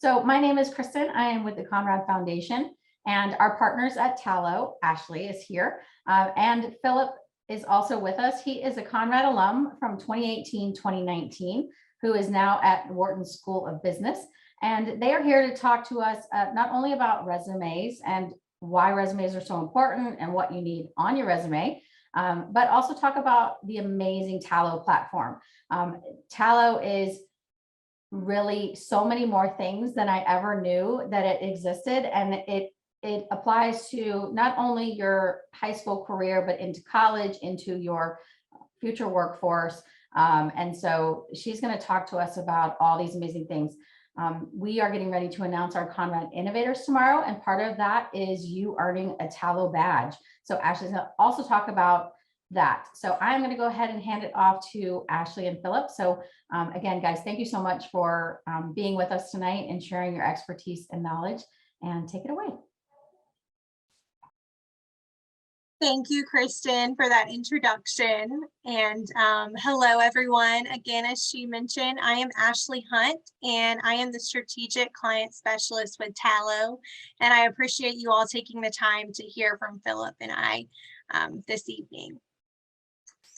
So my name is Kristen. I am with the Conrad Foundation, and our partners at Tallo, Ashley is here, and Philip is also with us. He is a Conrad alum from 2018-2019, who is now at Wharton School of Business. And they are here to talk to us not only about resumes and why resumes are so important and what you need on your resume, but also talk about the amazing Tallo platform. Tallo is really so many more things than I ever knew that it existed, and it applies to not only your high school career, but into college, into your future workforce. And so she's going to talk to us about all these amazing things. We are getting ready to announce our Conrad Innovators tomorrow, and part of that is you earning a Tallo badge. So Ashley's going to also talk about that. So I'm going to go ahead and hand it off to Ashley and Philip. So again, guys, thank you so much for being with us tonight and sharing your expertise and knowledge, and take it away. Thank you, Kristen, for that introduction. And hello, everyone. Again, as she mentioned, I am Ashley Hunt, and I am the Strategic Client Specialist with Tallo. And I appreciate you all taking the time to hear from Philip and I this evening.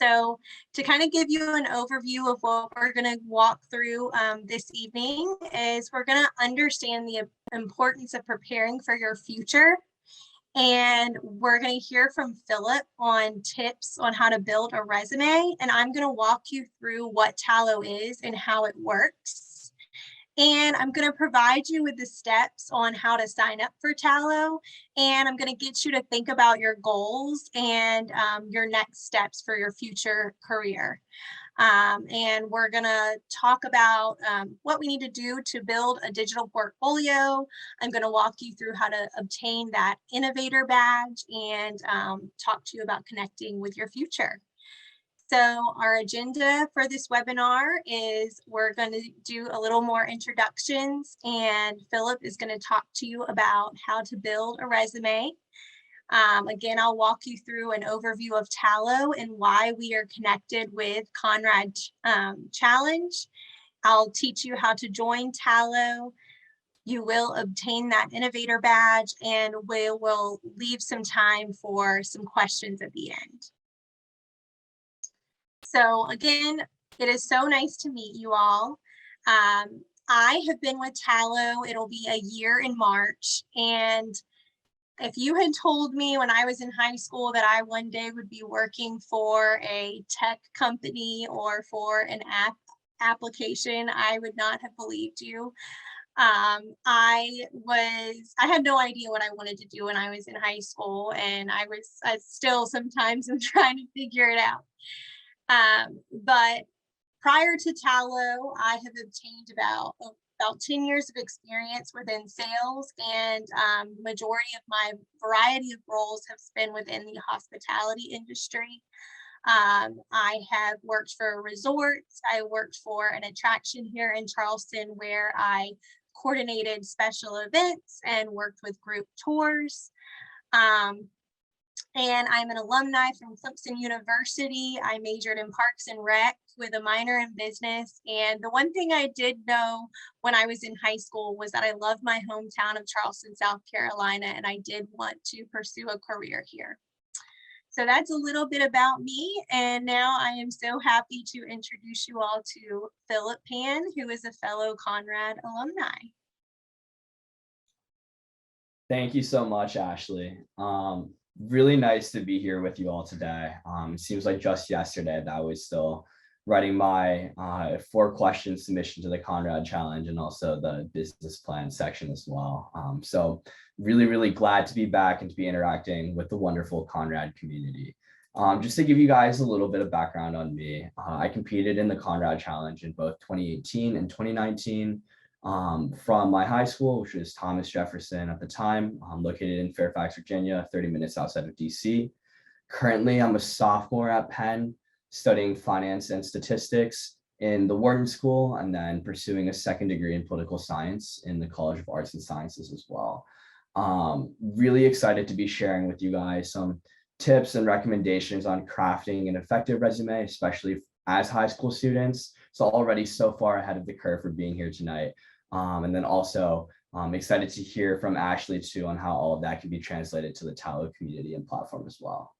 So to kind of give you an overview of what we're going to walk through this evening is we're going to understand the importance of preparing for your future. And we're going to hear from Philip on tips on how to build a resume. And I'm going to walk you through what Tallo is and how it works. And I'm going to provide you with the steps on how to sign up for Tallo. And I'm going to get you to think about your goals and your next steps for your future career. And we're going to talk about what we need to do to build a digital portfolio. I'm going to walk you through how to obtain that innovator badge and talk to you about connecting with your future. So our agenda for this webinar is we're going to do a little more introductions, and Philip is going to talk to you about how to build a resume. Again, I'll walk you through an overview of Tallo and why we are connected with Conrad Challenge. I'll teach you how to join Tallo. You will obtain that innovator badge, and we will leave some time for some questions at the end. So again, it is so nice to meet you all. I have been with Tallo, it'll be a year in March, and if you had told me when I was in high school that I one day would be working for a tech company or for an application, I would not have believed you. I had no idea what I wanted to do when I was in high school, and I still sometimes am trying to figure it out. But prior to Tallo, I have obtained about 10 years of experience within sales, and majority of my variety of roles have been within the hospitality industry. I have worked for resorts. I worked for an attraction here in Charleston where I coordinated special events and worked with group tours. And I'm an alumni from Clemson University. I majored in Parks and Rec with a minor in business. And the one thing I did know when I was in high school was that I loved my hometown of Charleston, South Carolina, and I did want to pursue a career here. So that's a little bit about me. And now I am so happy to introduce you all to Philip Pan, who is a fellow Conrad alumni. Thank you so much, Ashley. Really nice to be here with you all today. It seems like just yesterday that I was still writing my 4-question submission to the Conrad Challenge and also the business plan section as well. So really glad to be back and to be interacting with the wonderful Conrad community. Just to give you guys a little bit of background on me, I competed in the Conrad Challenge in both 2018 and 2019. From my high school, which was Thomas Jefferson at the time, located in Fairfax, Virginia, 30 minutes outside of DC. Currently, I'm a sophomore at Penn, studying finance and statistics in the Wharton School, and then pursuing a second degree in political science in the College of Arts and Sciences as well. Really excited to be sharing with you guys some tips and recommendations on crafting an effective resume, especially as high school students. So already so far ahead of the curve for being here tonight. And then also I'm excited to hear from Ashley too on how all of that can be translated to the Tallo community and platform as well.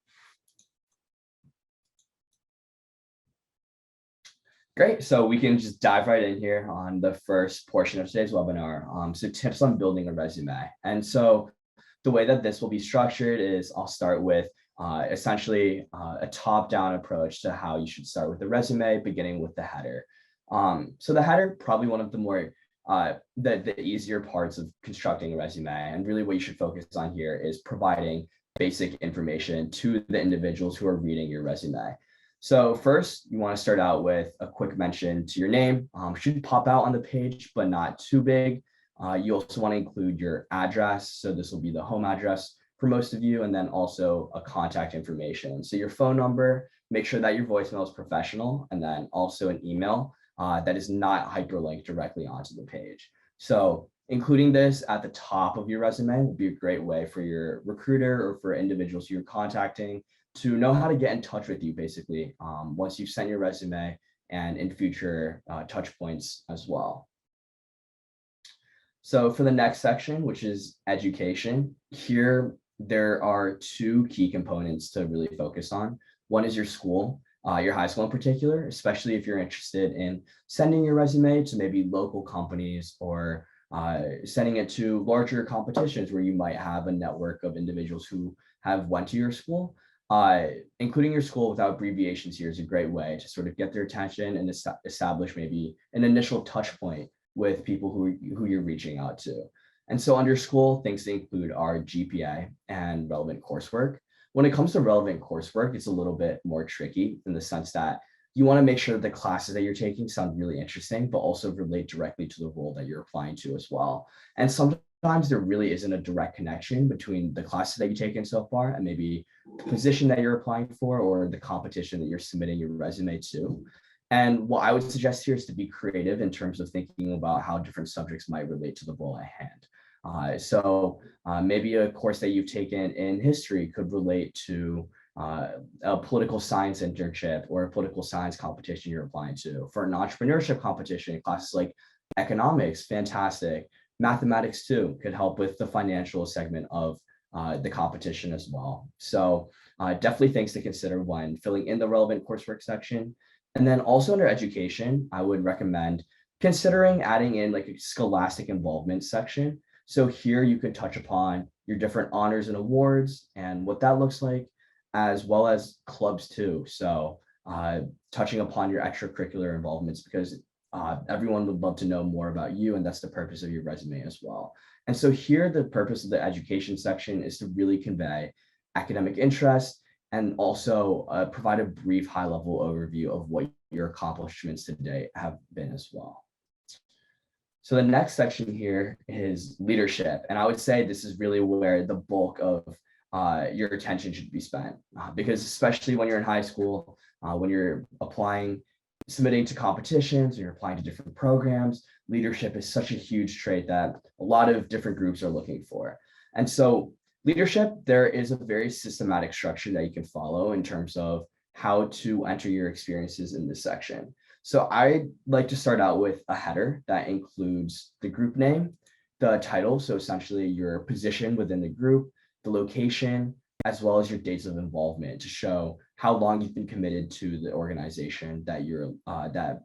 Great, so we can just dive right in here on the first portion of today's webinar. So tips on building a resume. And so the way that this will be structured is I'll start with essentially a top-down approach to how you should start with the resume, beginning with the header. So the header, probably one of the more the easier parts of constructing a resume, and really what you should focus on here is providing basic information to the individuals who are reading your resume. So first, you want to start out with a quick mention to your name. Should pop out on the page, but not too big. You also want to include your address. So this will be the home address for most of you, and then also a contact information. So your phone number, make sure that your voicemail is professional, and then also an email that is not hyperlinked directly onto the page. So including this at the top of your resume will be a great way for your recruiter or for individuals you're contacting to know how to get in touch with you, basically, once you've sent your resume and in future touch points as well. So for the next section, which is education, here there are two key components to really focus on. One is your school, your high school in particular, especially if you're interested in sending your resume to maybe local companies or sending it to larger competitions where you might have a network of individuals who have went to your school. Including your school without abbreviations here is a great way to sort of get their attention and establish maybe an initial touch point with people who you're reaching out to. And so under school, things to include are GPA and relevant coursework. When it comes to relevant coursework, it's a little bit more tricky in the sense that you want to make sure that the classes that you're taking sound really interesting, but also relate directly to the role that you're applying to as well. And sometimes there really isn't a direct connection between the classes that you've taken so far and maybe the position that you're applying for or the competition that you're submitting your resume to. And what I would suggest here is to be creative in terms of thinking about how different subjects might relate to the role at hand. So maybe a course that you've taken in history could relate to a political science internship or a political science competition you're applying to. For an entrepreneurship competition, classes like economics, fantastic. Mathematics too could help with the financial segment of the competition as well. So definitely things to consider when filling in the relevant coursework section. And then also under education, I would recommend considering adding in like a scholastic involvement section. So here you could touch upon your different honors and awards and what that looks like, as well as clubs too. So touching upon your extracurricular involvements, because everyone would love to know more about you, and that's the purpose of your resume as well. And so here, the purpose of the education section is to really convey academic interest and also provide a brief high-level overview of what your accomplishments to date have been as well. So the next section here is leadership. And I would say this is really where the bulk of your attention should be spent, because especially when you're in high school, when you're applying, submitting to competitions, and you're applying to different programs, leadership is such a huge trait that a lot of different groups are looking for. And so leadership, there is a very systematic structure that you can follow in terms of how to enter your experiences in this section. So I like to start out with a header that includes the group name, the title, so essentially your position within the group, the location, as well as your dates of involvement to show how long you've been committed to the organization that you're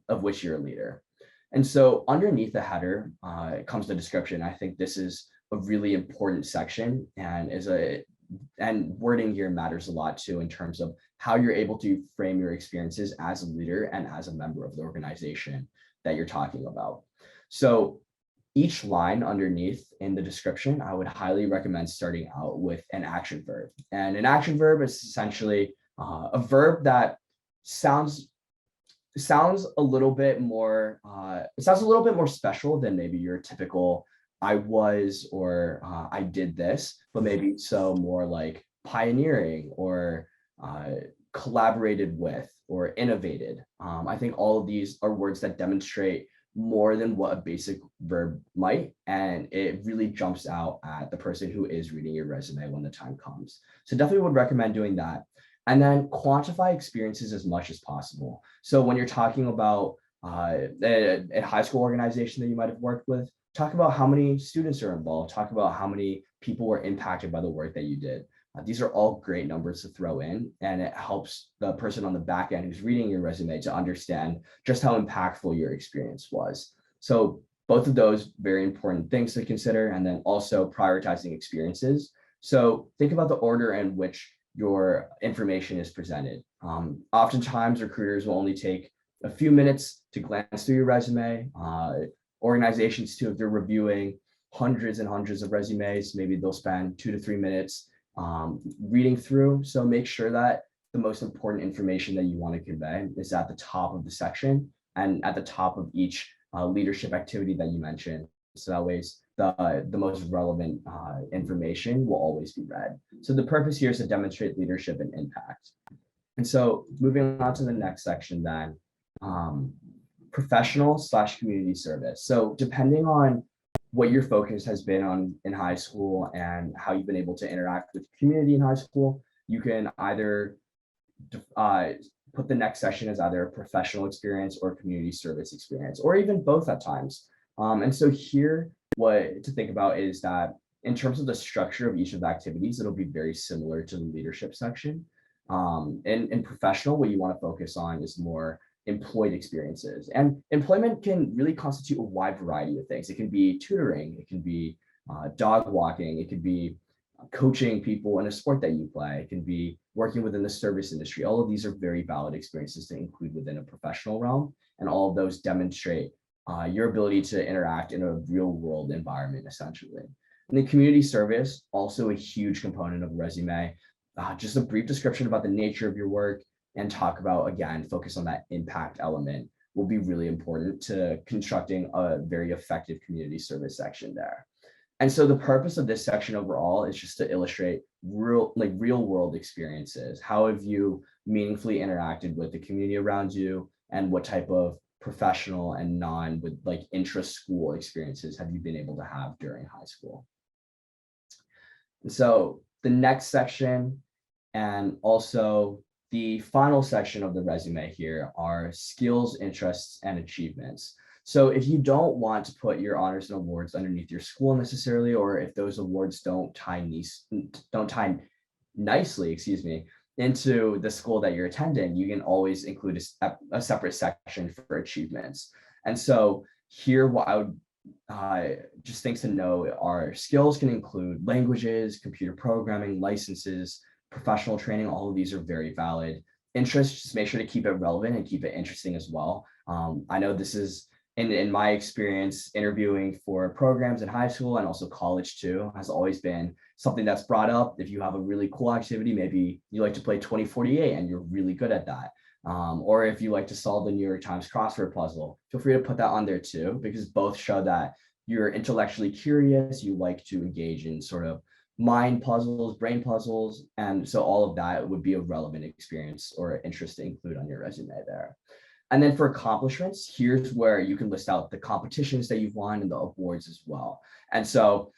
of which you're a leader. And so underneath the header comes the description. I think this is a really important section, and wording here matters a lot too in terms of how you're able to frame your experiences as a leader and as a member of the organization that you're talking about. So each line underneath in the description, I would highly recommend starting out with an action verb. And an action verb is essentially a verb that sounds a little bit more special than maybe your typical I was or I did this, but maybe so more like pioneering or collaborated with or innovated. I think all of these are words that demonstrate more than what a basic verb might, and it really jumps out at the person who is reading your resume when the time comes. So definitely would recommend doing that. And then quantify experiences as much as possible. So when you're talking about a high school organization that you might have worked with. Talk about how many students are involved. Talk about how many people were impacted by the work that you did. These are all great numbers to throw in, and it helps the person on the back end who's reading your resume to understand just how impactful your experience was. So both of those very important things to consider, and then also prioritizing experiences. So think about the order in which your information is presented. Oftentimes, recruiters will only take a few minutes to glance through your resume. Organizations too, if they're reviewing hundreds and hundreds of resumes, maybe they'll spend 2 to 3 minutes reading through. So make sure that the most important information that you want to convey is at the top of the section and at the top of each leadership activity that you mentioned. So that way the most relevant information will always be read. So the purpose here is to demonstrate leadership and impact. And so moving on to the next section then, professional/community service. So depending on what your focus has been on in high school and how you've been able to interact with the community in high school, you can either put the next section as either a professional experience or community service experience, or even both at times. And so here, what to think about is that in terms of the structure of each of the activities, it'll be very similar to the leadership section. In professional, what you want to focus on is more employed experiences. And employment can really constitute a wide variety of things. It can be tutoring, it can be dog walking, it could be coaching people in a sport that you play, it can be working within the service industry. All of these are very valid experiences to include within a professional realm, and all of those demonstrate your ability to interact in a real world environment, essentially. And the community service, also a huge component of a resume. Just a brief description about the nature of your work and talk about, again, focus on that impact element will be really important to constructing a very effective community service section there. And so the purpose of this section overall is just to illustrate real world experiences. How have you meaningfully interacted with the community around you, and what type of professional and non with like intra-school experiences have you been able to have during high school? And so the next section, and also the final section of the resume here, are skills, interests, and achievements. So if you don't want to put your honors and awards underneath your school necessarily, or if those awards don't tie nicely, into the school that you're attending, you can always include a separate section for achievements. And so here, what I would just things to know are skills can include languages, computer programming, licenses, professional training. All of these are very valid. Interests, just make sure to keep it relevant and keep it interesting as well. I know this is in my experience interviewing for programs in high school and also college too, has always been something that's brought up. If you have a really cool activity, maybe you like to play 2048 and you're really good at that. Or if you like to solve the New York Times crossword puzzle, feel free to put that on there too, because both show that you're intellectually curious, you like to engage in sort of mind puzzles, brain puzzles. And so all of that would be a relevant experience or interest to include on your resume there. And then for accomplishments, here's where you can list out the competitions that you've won and the awards as well. And so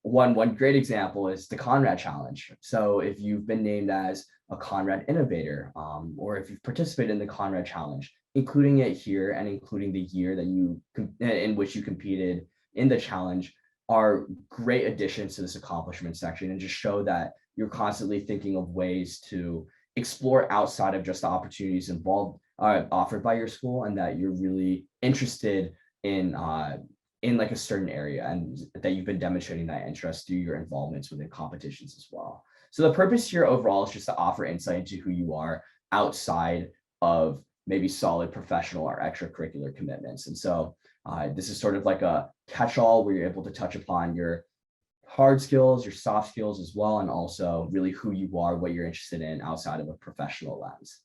one great example is the Conrad Challenge. So if you've been named as a Conrad Innovator, or if you've participated in the Conrad Challenge, including it here and including the year that in which you competed in the challenge, are great additions to this accomplishment section, and just show that you're constantly thinking of ways to explore outside of just the opportunities offered by your school, and that you're really interested in like a certain area, and that you've been demonstrating that interest through your involvements within competitions as well. So the purpose here overall is just to offer insight into who you are outside of maybe solid professional or extracurricular commitments. And so this is sort of like a catch-all where you're able to touch upon your hard skills, your soft skills as well, and also really who you are, what you're interested in outside of a professional lens.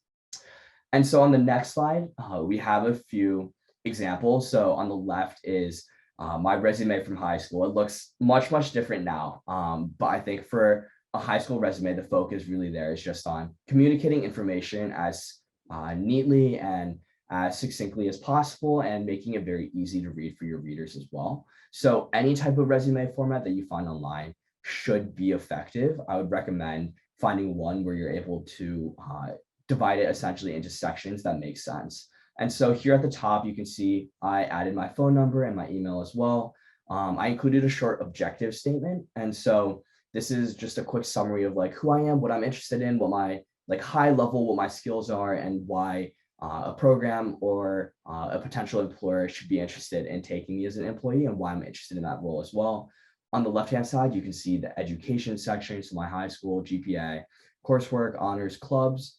And so on the next slide, we have a few examples. So on the left is my resume from high school. It looks much different now, but I think for a high school resume, the focus really there is just on communicating information as neatly and as succinctly as possible, and making it very easy to read for your readers as well. So any type of resume format that you find online should be effective. I would recommend finding one where you're able to divide it essentially into sections that make sense. And so here at the top, you can see I added my phone number and my email as well. I included a short objective statement. And so this is just a quick summary of like who I am, what I'm interested in, what my like high level, what my skills are, and why a program or a potential employer should be interested in taking me as an employee and why I'm interested in that role as well. On the left-hand side, you can see the education section, so my high school, GPA, coursework, honors, clubs,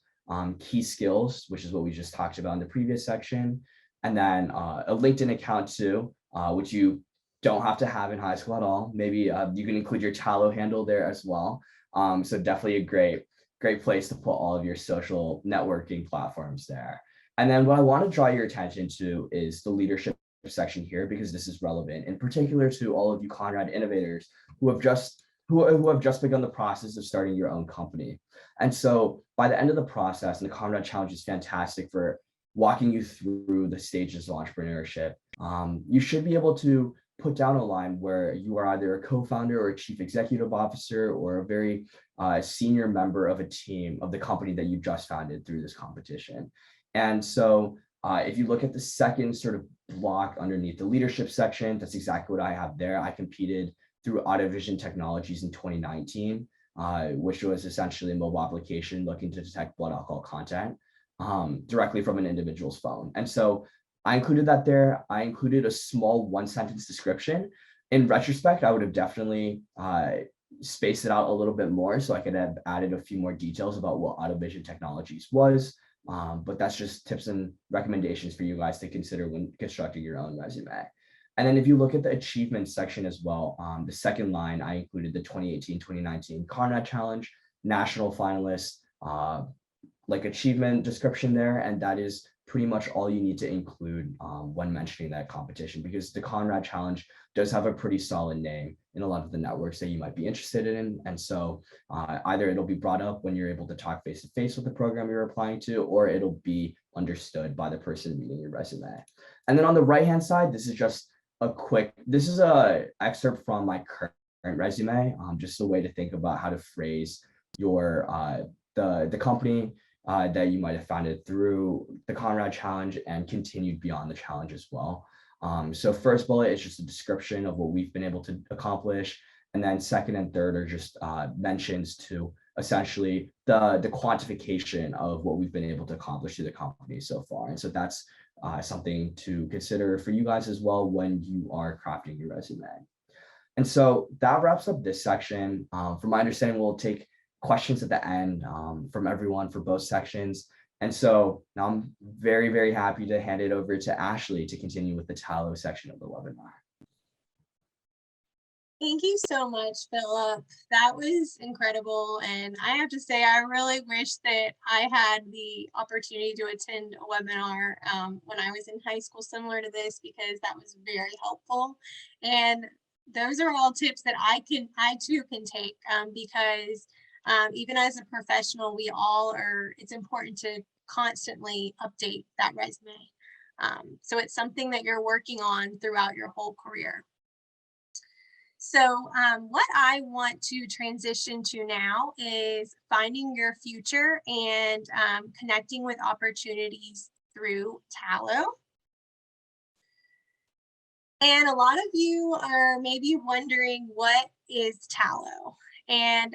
key skills, which is what we just talked about in the previous section, and then a LinkedIn account too, which you don't have to have in high school at all. Maybe you can include your Tallo handle there as well. So definitely a great place to put all of your social networking platforms there. And then what I want to draw your attention to is the leadership section here, because this is relevant in particular to all of you Conrad innovators who have just begun the process of starting your own company. And so by the end of the process, and the Conrad Challenge is fantastic for walking you through the stages of entrepreneurship, you should be able to put down a line where you are either a co-founder or a chief executive officer or a very senior member of a team of the company that you just founded through this competition. And so if you look at the second sort of block underneath the leadership section, that's exactly what I have there. I competed through AutoVision Technologies in 2019, which was essentially a mobile application looking to detect blood alcohol content directly from an individual's phone. And so I included that there. I included a small one-sentence description. In retrospect, I would have definitely spaced it out a little bit more so I could have added a few more details about what AutoVision Technologies was. But that's just tips and recommendations for you guys to consider when constructing your own resume. And then if you look at the achievements section as well, the second line, I included the 2018-2019 Conrad Challenge, national finalist, like achievement description there. And that is pretty much all you need to include when mentioning that competition, because the Conrad Challenge does have a pretty solid name in a lot of the networks that you might be interested in. And so either it'll be brought up when you're able to talk face to face with the program you're applying to, or it'll be understood by the person reading your resume. And then on the right-hand side, this is just this is a excerpt from my current resume, just a way to think about how to phrase your the company that you might have founded through the Conrad Challenge and continued beyond the challenge as well. So first bullet is just a description of what we've been able to accomplish. And then second and third are just mentions to essentially the quantification of what we've been able to accomplish through the company so far. And so that's something to consider for you guys as well when you are crafting your resume. And so that wraps up this section. From my understanding, we'll take questions at the end from everyone for both sections. And so now I'm very, very happy to hand it over to Ashley to continue with the Tallo section of the webinar. Thank you so much, Philip. That was incredible. And I have to say, I really wish that I had the opportunity to attend a webinar when I was in high school similar to this, because that was very helpful. And those are all tips that I too can take because even as a professional, it's important to constantly update that resume. So it's something that you're working on throughout your whole career. So what I want to transition to now is finding your future and connecting with opportunities through Tallo. And a lot of you are maybe wondering, what is Tallo? And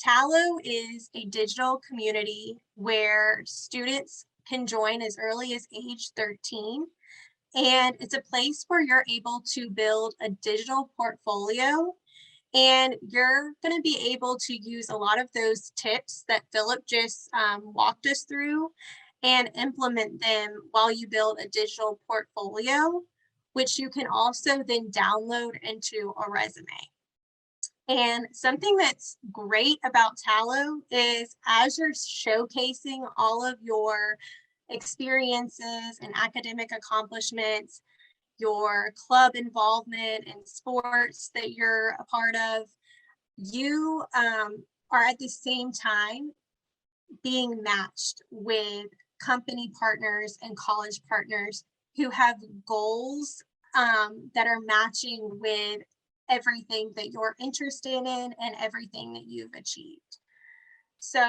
Tallo is a digital community where students can join as early as age 13. And it's a place where you're able to build a digital portfolio, and you're going to be able to use a lot of those tips that Philip just walked us through and implement them while you build a digital portfolio, which you can also then download into a resume. And something that's great about Tallo is as you're showcasing all of your experiences and academic accomplishments, your club involvement and sports that you're a part of, you are at the same time being matched with company partners and college partners who have goals that are matching with everything that you're interested in and everything that you've achieved. So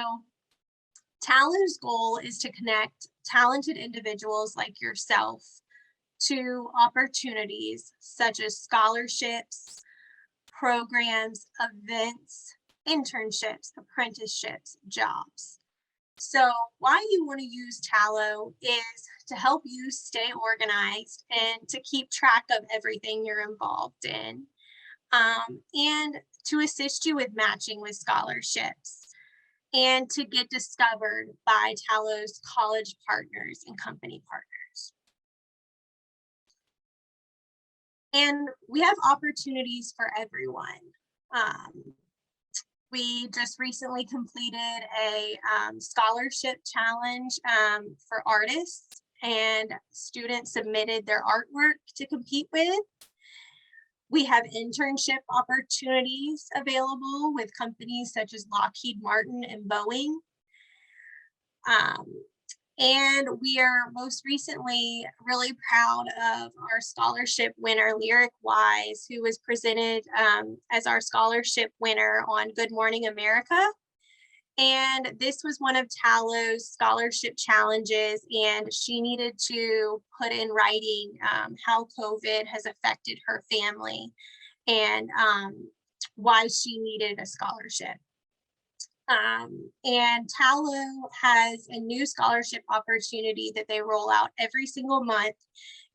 Tallo's goal is to connect talented individuals like yourself to opportunities such as scholarships, programs, events, internships, apprenticeships, jobs. So why you want to use Tallo is to help you stay organized and to keep track of everything you're involved in, and to assist you with matching with scholarships and to get discovered by Tallo's college partners and company partners. And we have opportunities for everyone. We just recently completed a scholarship challenge for artists, and students submitted their artwork to compete with. We have internship opportunities available with companies such as Lockheed Martin and Boeing. And we are most recently really proud of our scholarship winner, Lyric Wise, who was presented as our scholarship winner on Good Morning America. And this was one of Tallo's scholarship challenges, and she needed to put in writing how COVID has affected her family and why she needed a scholarship. And Tallo has a new scholarship opportunity that they roll out every single month,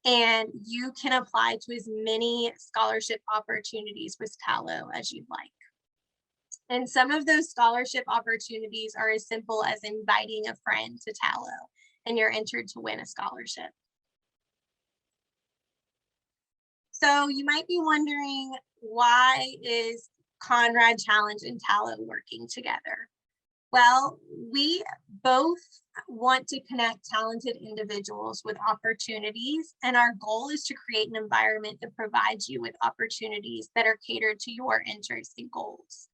and you can apply to as many scholarship opportunities with Tallo as you'd like. And some of those scholarship opportunities are as simple as inviting a friend to Tallo, and you're entered to win a scholarship. So you might be wondering, why is Conrad Challenge and Tallo working together? Well, we both want to connect talented individuals with opportunities, and our goal is to create an environment that provides you with opportunities that are catered to your interests and goals.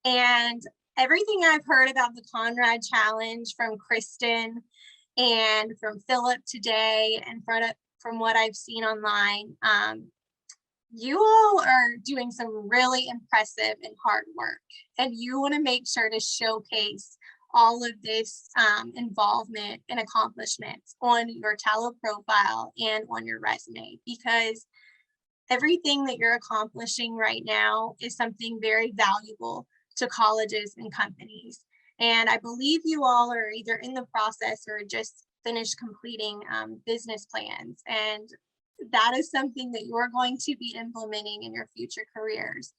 And everything I've heard about the Conrad Challenge from Kristen and from Philip today, and from what I've seen online, you all are doing some really impressive and hard work, and you want to make sure to showcase all of this involvement and accomplishments on your Tallo profile and on your resume, because everything that you're accomplishing right now is something very valuable to colleges and companies. And I believe you all are either in the process or just finished completing business plans, and that is something that you're going to be implementing in your future careers.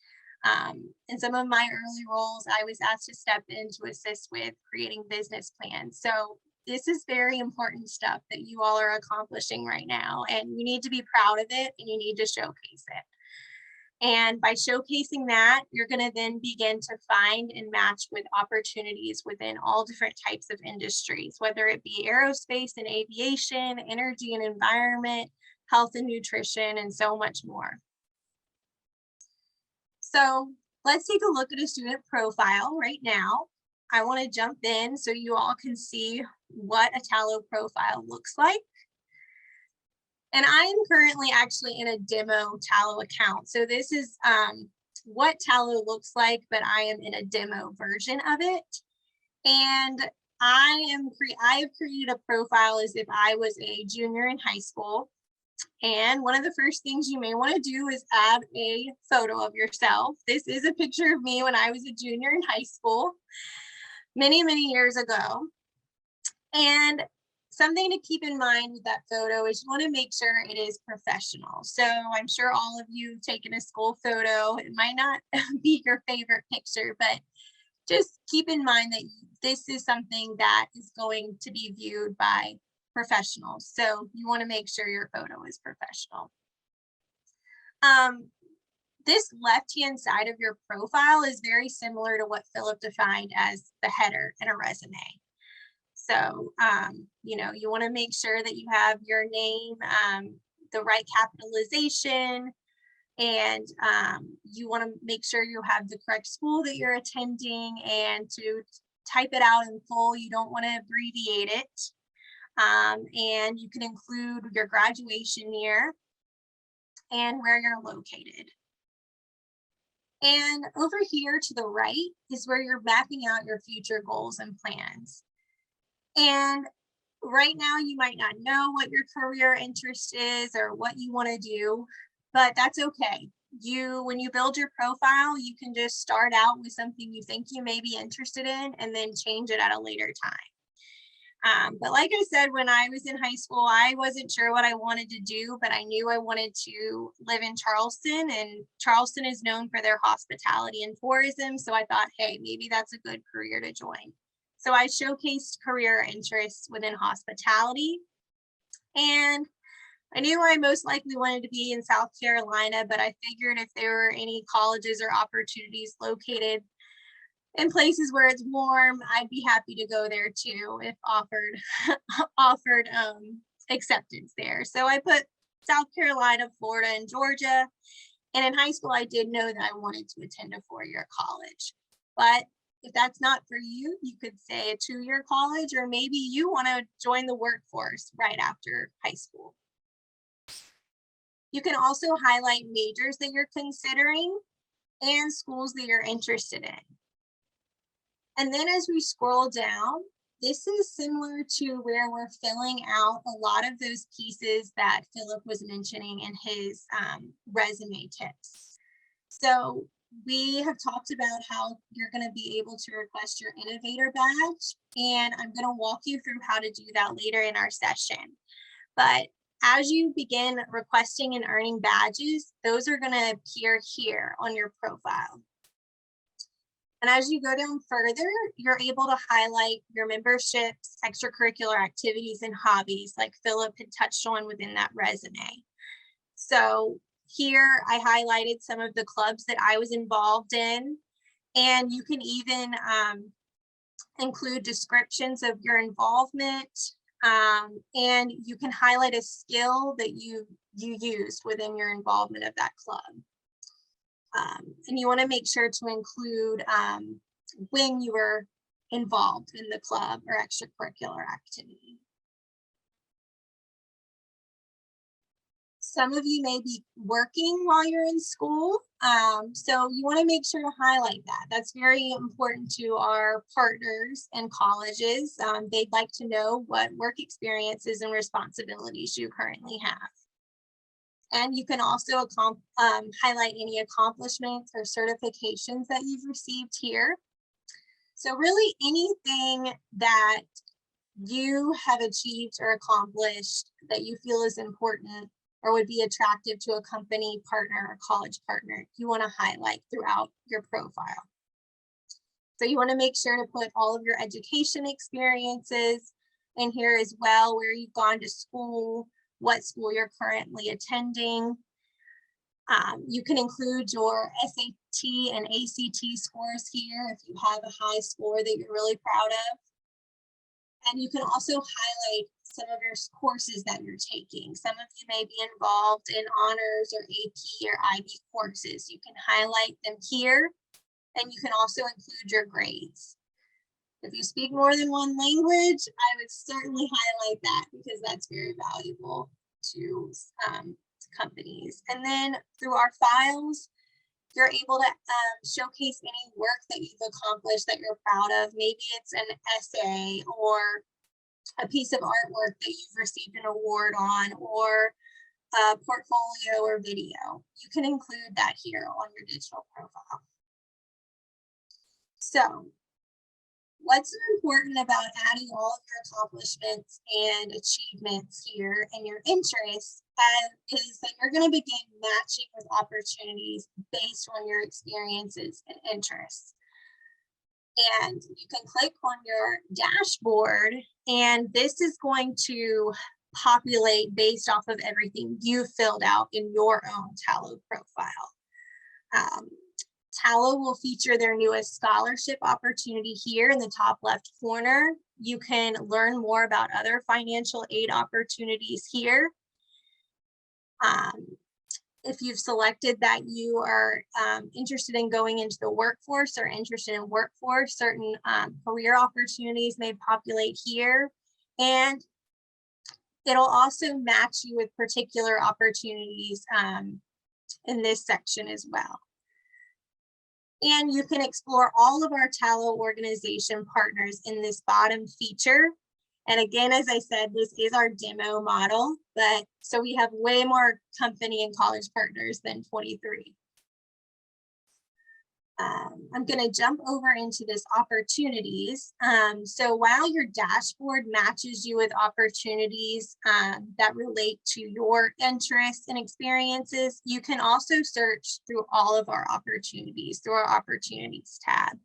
In some of my early roles, I was asked to step in to assist with creating business plans. So this is very important stuff that you all are accomplishing right now, and you need to be proud of it, and you need to showcase it. And by showcasing that, you're going to then begin to find and match with opportunities within all different types of industries, whether it be aerospace and aviation, energy and environment, health and nutrition, and so much more. So let's take a look at a student profile right now. I want to jump in so you all can see what a Tallo profile looks like. And I am currently actually in a demo Tallo account. So this is what Tallo looks like, but I am in a demo version of it. And I have created a profile as if I was a junior in high school. And one of the first things you may want to do is add a photo of yourself. This is a picture of me when I was a junior in high school, many, many years ago. And something to keep in mind with that photo is you want to make sure it is professional. So I'm sure all of you have taken a school photo. It might not be your favorite picture, but just keep in mind that this is something that is going to be viewed by professionals. So you want to make sure your photo is professional. This left-hand side of your profile is very similar to what Philip defined as the header in a resume. So, you want to make sure that you have your name, the right capitalization, and you want to make sure you have the correct school that you're attending, and to type it out in full. You don't want to abbreviate it. And you can include your graduation year and where you're located. And over here to the right is where you're mapping out your future goals and plans. And right now, you might not know what your career interest is or what you want to do, but that's okay. When you build your profile, you can just start out with something you think you may be interested in and then change it at a later time. But like I said, when I was in high school, I wasn't sure what I wanted to do, but I knew I wanted to live in Charleston, and Charleston is known for their hospitality and tourism. So I thought, hey, maybe that's a good career to join. So I showcased career interests within hospitality, and I knew I most likely wanted to be in South Carolina, but I figured if there were any colleges or opportunities located in places where it's warm, I'd be happy to go there too if offered acceptance there. So I put South Carolina, Florida, and Georgia. And in high school, I did know that I wanted to attend a 4-year college. But if that's not for you, you could say a 2-year college, or maybe you want to join the workforce right after high school. You can also highlight majors that you're considering and schools that you're interested in. And then as we scroll down, this is similar to where we're filling out a lot of those pieces that Philip was mentioning in his resume tips. So we have talked about how you're going to be able to request your innovator badge, and I'm going to walk you through how to do that later in our session. But as you begin requesting and earning badges, those are going to appear here on your profile. And as you go down further, you're able to highlight your memberships, extracurricular activities, and hobbies like Philip had touched on within that resume. So here I highlighted some of the clubs that I was involved in, and you can even include descriptions of your involvement, and you can highlight a skill that you used within your involvement of that club. And you want to make sure to include when you were involved in the club or extracurricular activity. Some of you may be working while you're in school, so you want to make sure to highlight that. That's very important to our partners and colleges. They'd like to know what work experiences and responsibilities you currently have. And you can also highlight any accomplishments or certifications that you've received here. So really anything that you have achieved or accomplished that you feel is important or would be attractive to a company partner or college partner, you want to highlight throughout your profile. So you want to make sure to put all of your education experiences in here as well, where you've gone to school, what school you're currently attending. You can include your SAT and ACT scores here if you have a high score that you're really proud of. And you can also highlight some of your courses that you're taking. Some of you may be involved in honors or AP or IB courses. You can highlight them here, and you can also include your grades. If you speak more than one language, I would certainly highlight that because that's very valuable to companies. And then through our files, you're able to showcase any work that you've accomplished that you're proud of. Maybe it's an essay or a piece of artwork that you've received an award on, or a portfolio or video. You can include that here on your digital profile. So what's important about adding all of your accomplishments and achievements here and your interests is that you're going to begin matching with opportunities based on your experiences and interests. And you can click on your dashboard, and this is going to populate based off of everything you filled out in your own Tallo profile. Tallo will feature their newest scholarship opportunity here in the top left corner. You can learn more about other financial aid opportunities here. If you've selected that you are interested in going into the workforce or interested in workforce, certain career opportunities may populate here. And it'll also match you with particular opportunities in this section as well. And you can explore all of our Tallo organization partners in this bottom feature. And again, as I said, this is our demo model, but so we have way more company and college partners than 23. I'm going to jump over into this opportunities. So while your dashboard matches you with opportunities that relate to your interests and experiences, you can also search through all of our opportunities through our opportunities tab.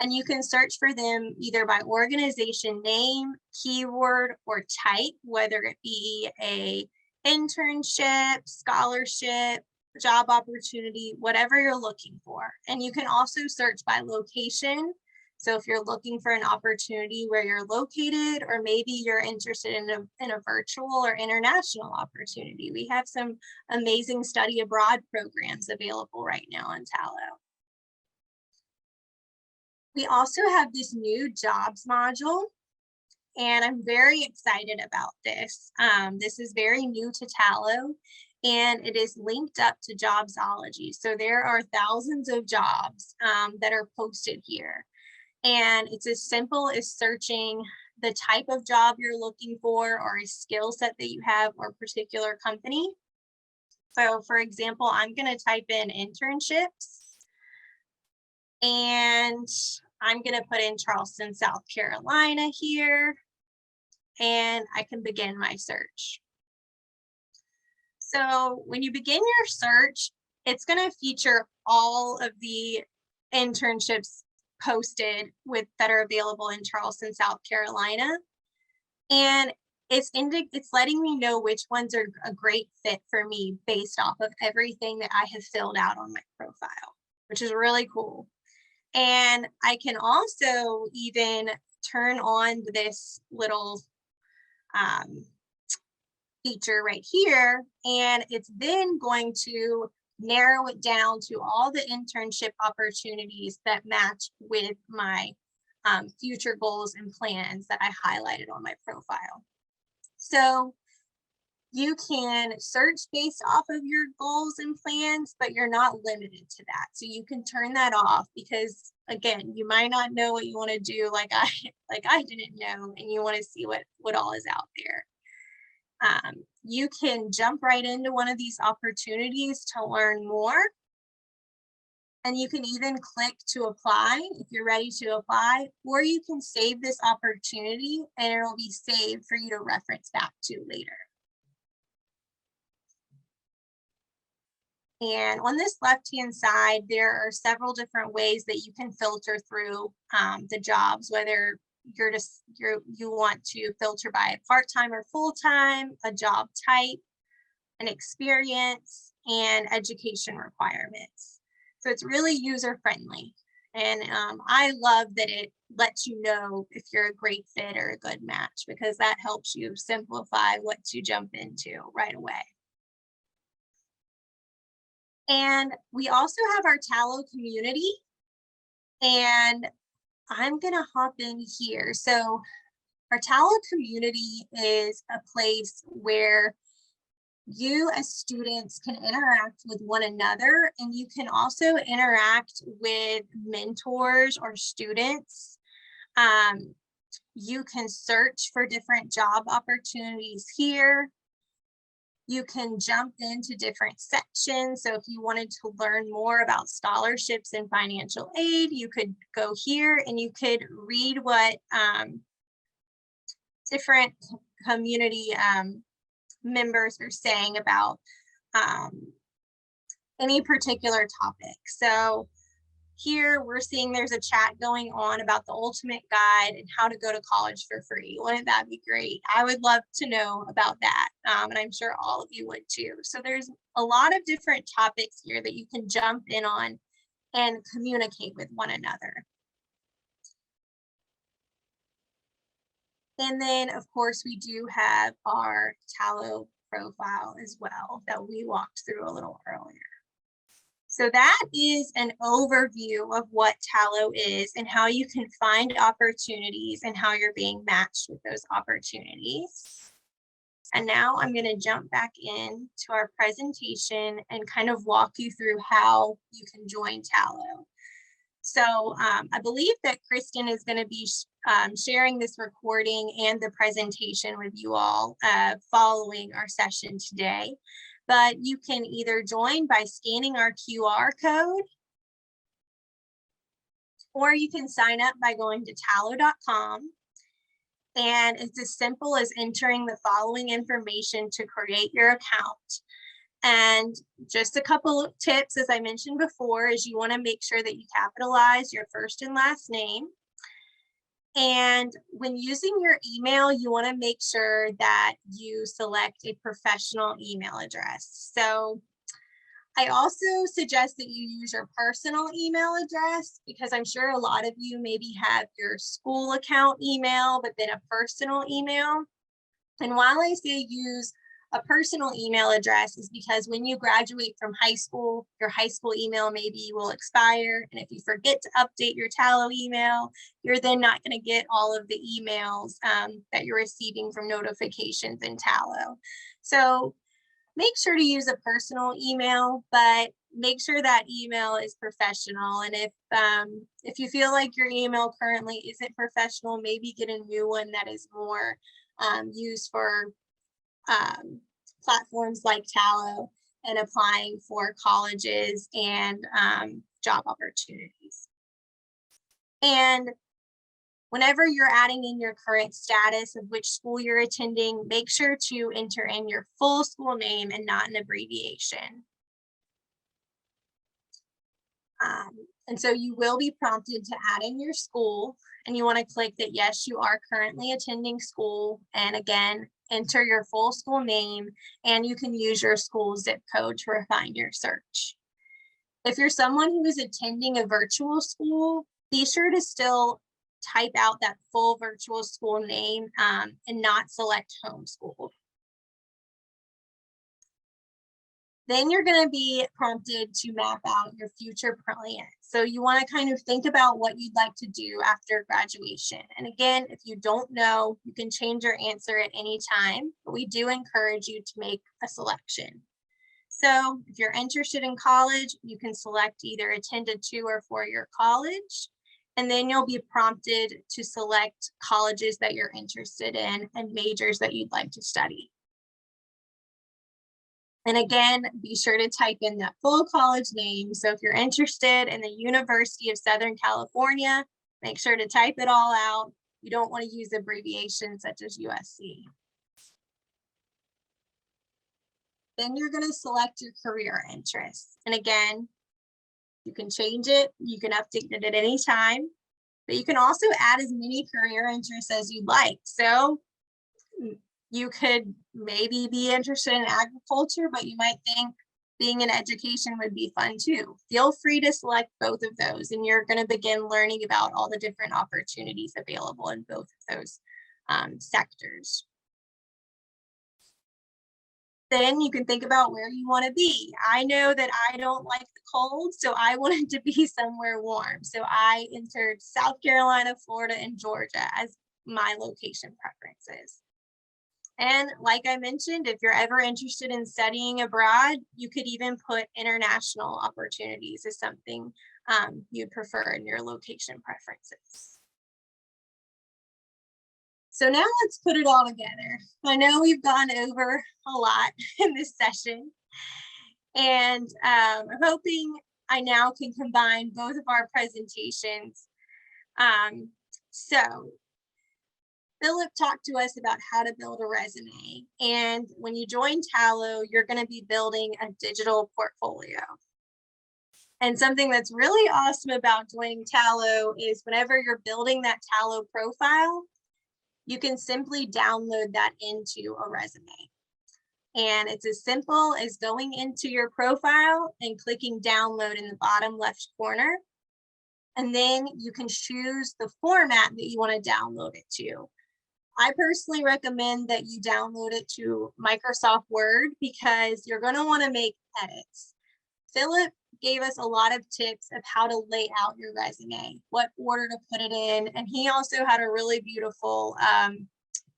And you can search for them either by organization name, keyword, or type, whether it be a internship, scholarship, job opportunity, whatever you're looking for. And you can also search by location. So if you're looking for an opportunity where you're located, or maybe you're interested in a virtual or international opportunity, we have some amazing study abroad programs available right now on Tallo. We also have this new jobs module, and I'm very excited about this. This is very new to Tallo, and it is linked up to Jobsology. So there are thousands of jobs that are posted here. And it's as simple as searching the type of job you're looking for, or a skill set that you have, or a particular company. So for example, I'm going to type in internships, and I'm going to put in Charleston, South Carolina here, and I can begin my search. So when you begin your search, it's going to feature all of the internships posted that are available in Charleston, South Carolina. And it's letting me know which ones are a great fit for me based off of everything that I have filled out on my profile, which is really cool. And I can also even turn on this little feature right here, and it's then going to narrow it down to all the internship opportunities that match with my future goals and plans that I highlighted on my profile. So you can search based off of your goals and plans, but you're not limited to that. So you can turn that off, because again, you might not know what you want to do, like I didn't know, and you want to see what all is out there. You can jump right into one of these opportunities to learn more. And you can even click to apply if you're ready to apply, or you can save this opportunity and it'll be saved for you to reference back to later. And on this left-hand side, there are several different ways that you can filter through the jobs, whether you want to filter by part-time or full-time, a job type, an experience, and education requirements. So it's really user-friendly. And I love that it lets you know if you're a great fit or a good match, because that helps you simplify what to jump into right away. And we also have our Tallo community, and I'm gonna hop in here. So our Tallo community is a place where you as students can interact with one another, and you can also interact with mentors or students. You can search for different job opportunities here. You can jump into different sections. So if you wanted to learn more about scholarships and financial aid, you could go here and you could read what different community members are saying about any particular topic. So here we're seeing there's a chat going on about the ultimate guide and how to go to college for free. Wouldn't that be great? I would love to know about that. And I'm sure all of you would too. So there's a lot of different topics here that you can jump in on and communicate with one another. And then of course we do have our Tallo profile as well that we walked through a little earlier. So that is an overview of what Tallo is and how you can find opportunities and how you're being matched with those opportunities. And now I'm going to jump back in to our presentation and kind of walk you through how you can join Tallo. So I believe that Kristen is going to be sharing this recording and the presentation with you all following our session today. But you can either join by scanning our QR code, or you can sign up by going to tallo.com. And it's as simple as entering the following information to create your account. And just a couple of tips, as I mentioned before, is you want to make sure that you capitalize your first and last name. And when using your email, you want to make sure that you select a professional email address. So I also suggest that you use your personal email address, because I'm sure a lot of you maybe have your school account email, but then a personal email. And while I say use a personal email address, is because when you graduate from high school, your high school email maybe will expire. And if you forget to update your Tallo email, you're then not going to get all of the emails that you're receiving from notifications in Tallo. So make sure to use a personal email, but make sure that email is professional. And if you feel like your email currently isn't professional, maybe get a new one that is more used for platforms like Tallo and applying for colleges and job opportunities. And whenever you're adding in your current status of which school you're attending, make sure to enter in your full school name and not an abbreviation. And so you will be prompted to add in your school, and you want to click that yes, you are currently attending school. And again, enter your full school name, and you can use your school zip code to refine your search. If you're someone who is attending a virtual school, be sure to still type out that full virtual school name and not select homeschool. Then you're going to be prompted to map out your future plan. So you want to kind of think about what you'd like to do after graduation. And again, if you don't know, you can change your answer at any time, but we do encourage you to make a selection. So if you're interested in college, you can select either attend a 2 or 4-year college, and then you'll be prompted to select colleges that you're interested in and majors that you'd like to study. And again, be sure to type in that full college name. So if you're interested in the University of Southern California, make sure to type it all out. You don't want to use abbreviations such as USC. Then you're going to select your career interests. And again, you can change it. You can update it at any time, but you can also add as many career interests as you'd like. So you could maybe be interested in agriculture, but you might think being in education would be fun too. Feel free to select both of those, and you're going to begin learning about all the different opportunities available in both of those sectors. Then you can think about where you want to be. I know that I don't like the cold, so I wanted to be somewhere warm. So I entered South Carolina, Florida, and Georgia as my location preferences. And like I mentioned, if you're ever interested in studying abroad, you could even put international opportunities as something you'd prefer in your location preferences. So now let's put it all together. I know we've gone over a lot in this session, and I'm hoping I now can combine both of our presentations. So Philip talked to us about how to build a resume. And when you join Tallo, you're going to be building a digital portfolio. And something that's really awesome about joining Tallo is whenever you're building that Tallo profile, you can simply download that into a resume. And it's as simple as going into your profile and clicking download in the bottom left corner. And then you can choose the format that you want to download it to. I personally recommend that you download it to Microsoft Word because you're going to want to make edits. Philip gave us a lot of tips of how to lay out your resume, what order to put it in, and he also had a really beautiful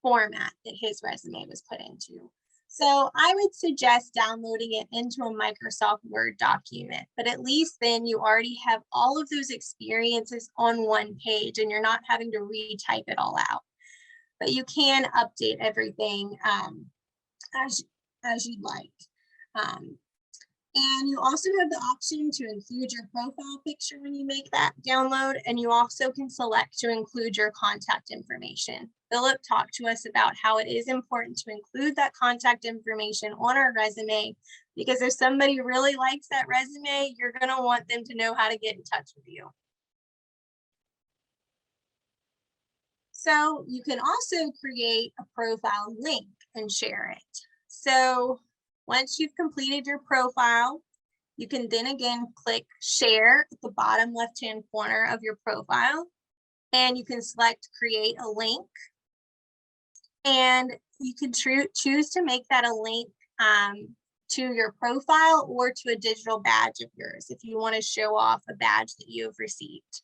format that his resume was put into. So I would suggest downloading it into a Microsoft Word document, but at least then you already have all of those experiences on one page and you're not having to retype it all out. But you can update everything as you'd like. And you also have the option to include your profile picture when you make that download, and you also can select to include your contact information. Philip talked to us about how it is important to include that contact information on our resume, because if somebody really likes that resume, you're going to want them to know how to get in touch with you. So you can also create a profile link and share it. So once you've completed your profile, you can then again click share at the bottom left-hand corner of your profile, and you can select create a link. And you can choose to make that a link to your profile or to a digital badge of yours if you want to show off a badge that you've received.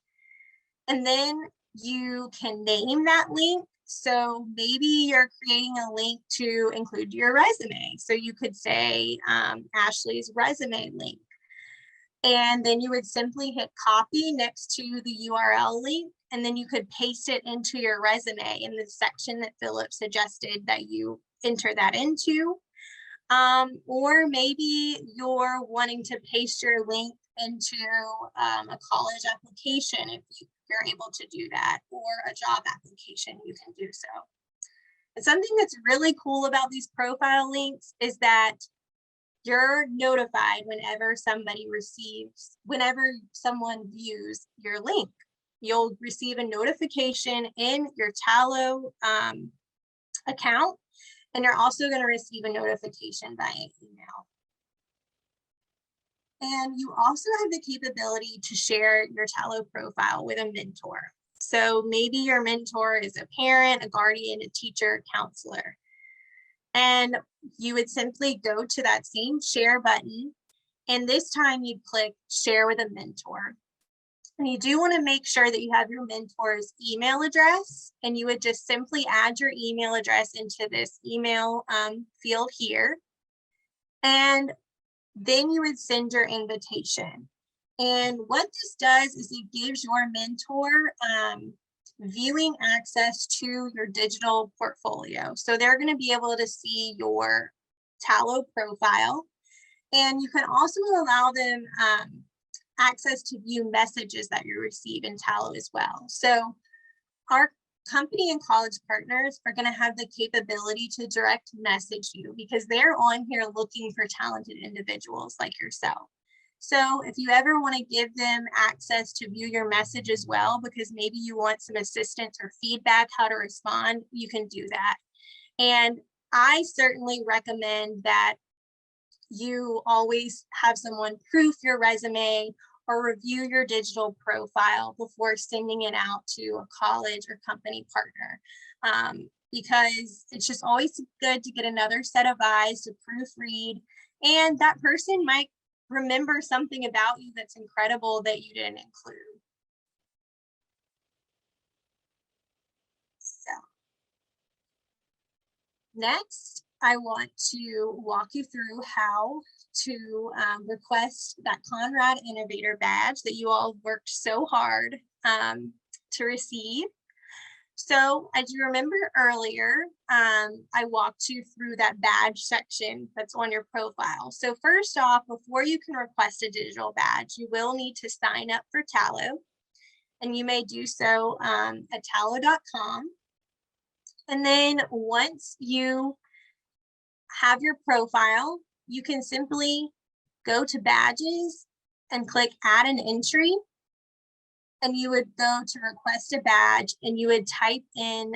And then you can name that link. So maybe you're creating a link to include your resume. So you could say Ashley's resume link. And then you would simply hit copy next to the URL link, and then you could paste it into your resume in the section that Philip suggested that you enter that into. Or maybe you're wanting to paste your link into a college application if you're able to do that, or a job application, you can do so. And something that's really cool about these profile links is that you're notified whenever someone views your link. You'll receive a notification in your Tallo account, and you're also going to receive a notification via email. And you also have the capability to share your Tallo profile with a mentor. So maybe your mentor is a parent, a guardian, a teacher, counselor. And you would simply go to that same share button, and this time you'd click share with a mentor. And you do want to make sure that you have your mentor's email address, and you would just simply add your email address into this email field here. And then you would send your invitation. And what this does is it gives your mentor viewing access to your digital portfolio. So they're going to be able to see your Tallo profile, and you can also allow them access to view messages that you receive in Tallo as well. So our company and college partners are going to have the capability to direct message you because they're on here looking for talented individuals like yourself. So if you ever want to give them access to view your message as well, because maybe you want some assistance or feedback how to respond, you can do that. And I certainly recommend that you always have someone proof your resume or review your digital profile before sending it out to a college or company partner, because it's just always good to get another set of eyes to proofread, and that person might remember something about you that's incredible that you didn't include. So next, I want to walk you through how to request that Conrad Innovator badge that you all worked so hard to receive. So as you remember earlier, I walked you through that badge section that's on your profile. So first off, before you can request a digital badge, you will need to sign up for Tallo, and you may do so at tallo.com. And then once you have your profile, you can simply go to badges and click add an entry. And you would go to request a badge, and you would type in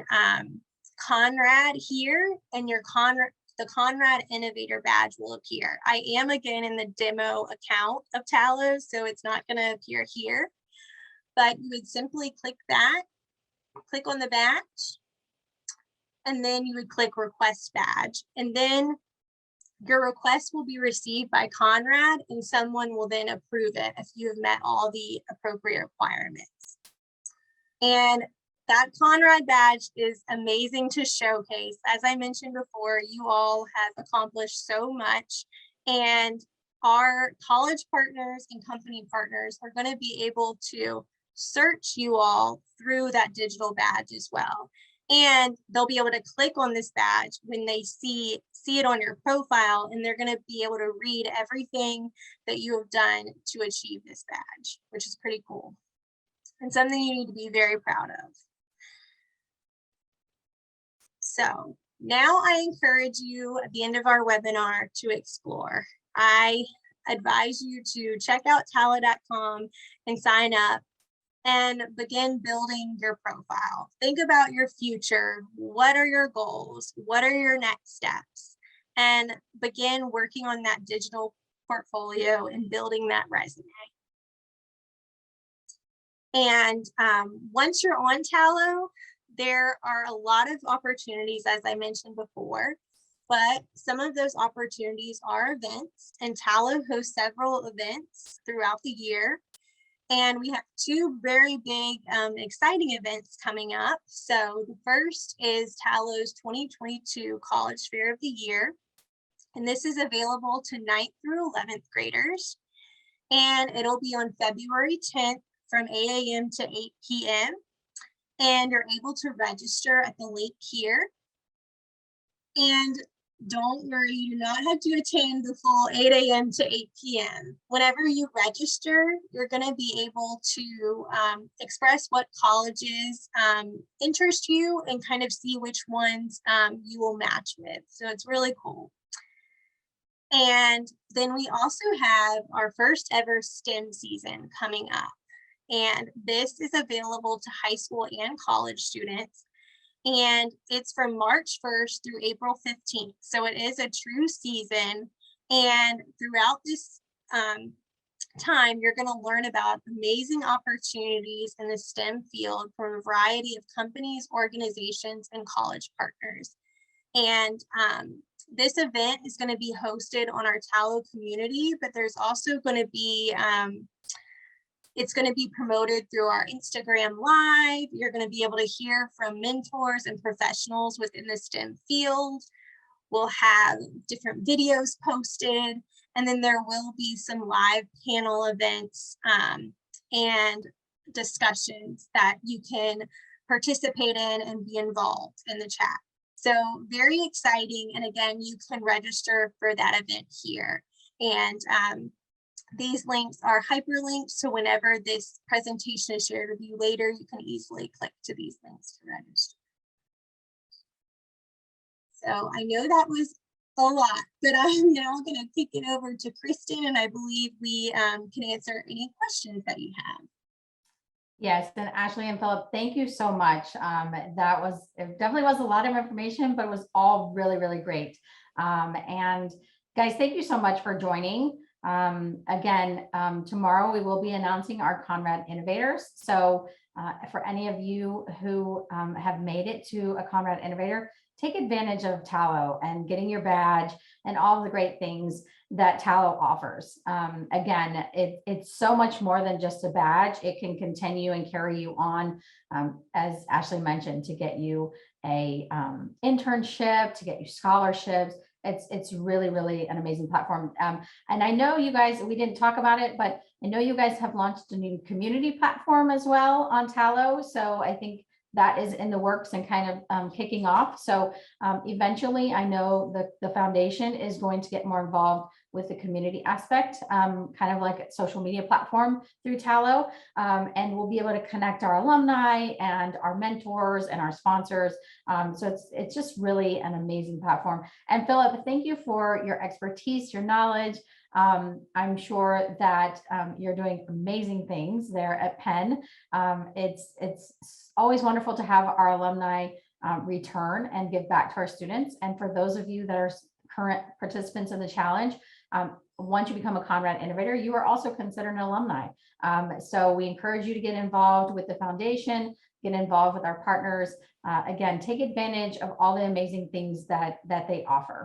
Conrad here, and the Conrad Innovator badge will appear. I am again in the demo account of Tallo, so it's not going to appear here, but you would simply click that, click on the badge, and then you would click request badge, and then your request will be received by Conrad, and someone will then approve it if you have met all the appropriate requirements. And that Conrad badge is amazing to showcase. As I mentioned before, you all have accomplished so much, and our college partners and company partners are going to be able to search you all through that digital badge as well. And they'll be able to click on this badge when they see it on your profile, and they're going to be able to read everything that you have done to achieve this badge, which is pretty cool and something you need to be very proud of. So now I encourage you at the end of our webinar to explore. I advise you to check out tallo.com and sign up and begin building your profile. Think about your future. What are your goals? What are your next steps? And begin working on that digital portfolio and building that resume. And once you're on Tallo, there are a lot of opportunities, as I mentioned before, but some of those opportunities are events, and Tallo hosts several events throughout the year. And we have two very big, exciting events coming up. So the first is Tallo's 2022 College Fair of the Year. And this is available to 9th through 11th graders. And it'll be on February 10th from 8 a.m. to 8 p.m. And you're able to register at the link here. And don't worry, you do not have to attend the full 8 a.m. to 8 p.m. Whenever you register, you're going to be able to express what colleges interest you and kind of see which ones you will match with. So it's really cool. And then we also have our first ever STEM season coming up. And this is available to high school and college students. And it's from March 1st through April 15th. So it is a true season. And throughout this time, you're going to learn about amazing opportunities in the STEM field from a variety of companies, organizations, and college partners. And this event is going to be hosted on our Tallo community, but there's also going to be it's going to be promoted through our Instagram Live. You're going to be able to hear from mentors and professionals within the STEM field. We'll have different videos posted, and then there will be some live panel events and discussions that you can participate in and be involved in the chat. So very exciting. And again, you can register for that event here. And these links are hyperlinked, so whenever this presentation is shared with you later, you can easily click to these links to register. So I know that was a lot, but I'm now going to kick it over to Kristen, and I believe we can answer any questions that you have. Yes, and Ashley and Philip, thank you so much. It definitely was a lot of information, but it was all really, really great. And guys, thank you so much for joining. Again, tomorrow we will be announcing our Conrad Innovators. So for any of you who have made it to a Conrad Innovator, take advantage of Tallo and getting your badge and all the great things that Tallo offers. Again, it's so much more than just a badge. It can continue and carry you on, as Ashley mentioned, to get you a internship, to get you scholarships. It's really, really an amazing platform. And I know you guys, we didn't talk about it, but I know you guys have launched a new community platform as well on Tallo. So I think that is in the works and kind of kicking off. So eventually, I know the foundation is going to get more involved with the community aspect, kind of like a social media platform through Tallo. And we'll be able to connect our alumni and our mentors and our sponsors. So it's just really an amazing platform. And Philip, thank you for your expertise, your knowledge. I'm sure that you're doing amazing things there at Penn. It's always wonderful to have our alumni return and give back to our students. And for those of you that are current participants in the challenge, once you become a Conrad Innovator, you are also considered an alumni. So we encourage you to get involved with the foundation, get involved with our partners. Again, take advantage of all the amazing things that they offer.